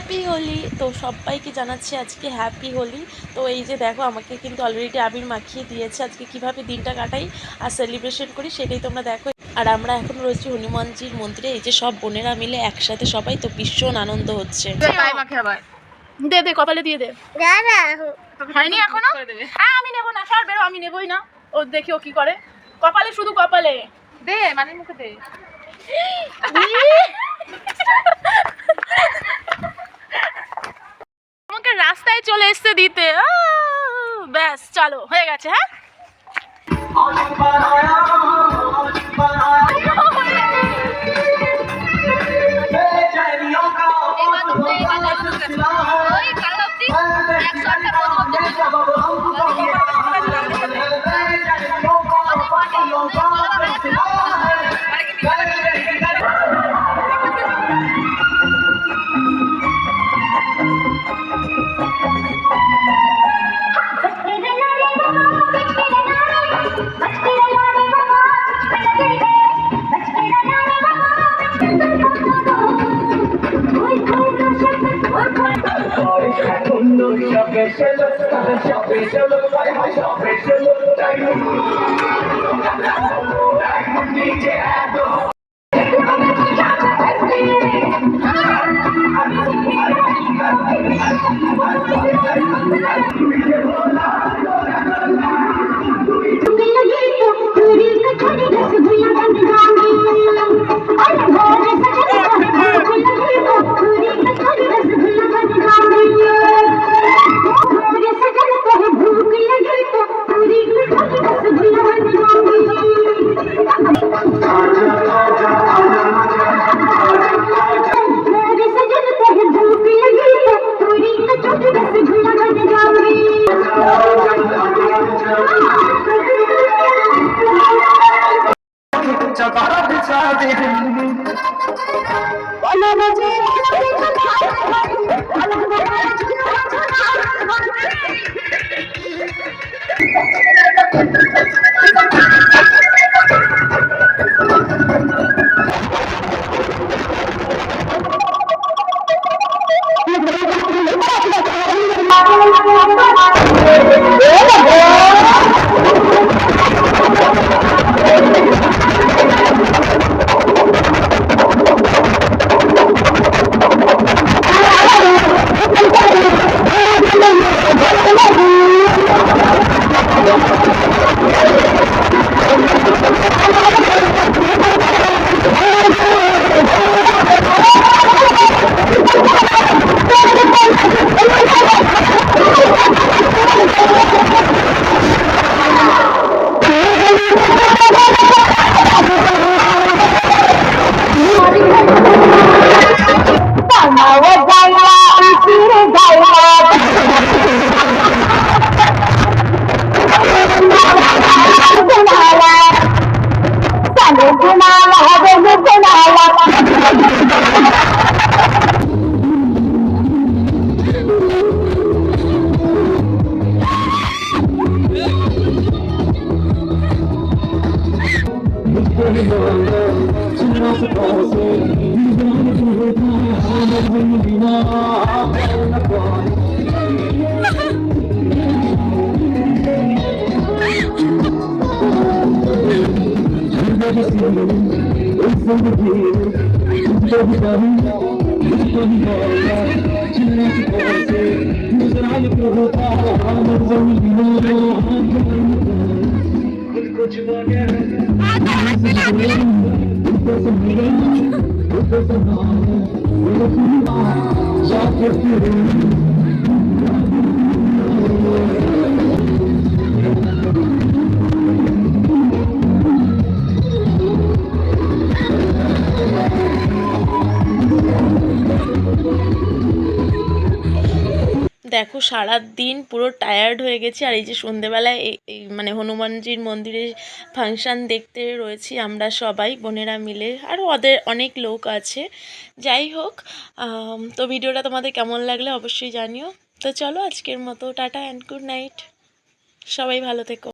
Happy Holi. তো সবাইকে জানাচ্ছি আজকে হ্যাপি হোলি। তো এই যে দেখো আমাকে কিন্তু অলরেডি আবির মাখিয়ে দিয়েছে। আজকে কিভাবে দিনটা কাটাই আর সেলিব্রেশন করি সেটাই তোমরা দেখো। আর আমরা এখন রয়েছি হনুমানজির মন্দিরে, এই যে সব বোনেরা মিলে একসাথে সবাই, তো ভীষণ আনন্দ হচ্ছে। দে দে কপালে দিয়ে দে। হয়নি এখনো? হ্যাঁ আমি নেবো না, সর বেরো, আমি নেবই না। ও দেখি ও কি করে, কপালে শুধু কপালে দে, মানে মুখে দে। আমাকে রাস্তায় চলে এসছে দিতে। ব্যাস চলো হয়ে গেছে। হ্যাঁ দেখো সারা দিন পুরো টায়ার্ড হয়ে গেছি, আর এই যে সন্ধেবেলায় এই মানে হনুমানজির মন্দিরে ফাংশান দেখতে রয়েছি আমরা সবাই বোনেরা মিলে, আরও ওদের অনেক লোক আছে। যাই হোক, তো ভিডিওটা তোমাদের কেমন লাগলে অবশ্যই জানিও। তো চলো আজকের মতো টাটা অ্যান্ড গুড নাইট, সবাই ভালো থেকো।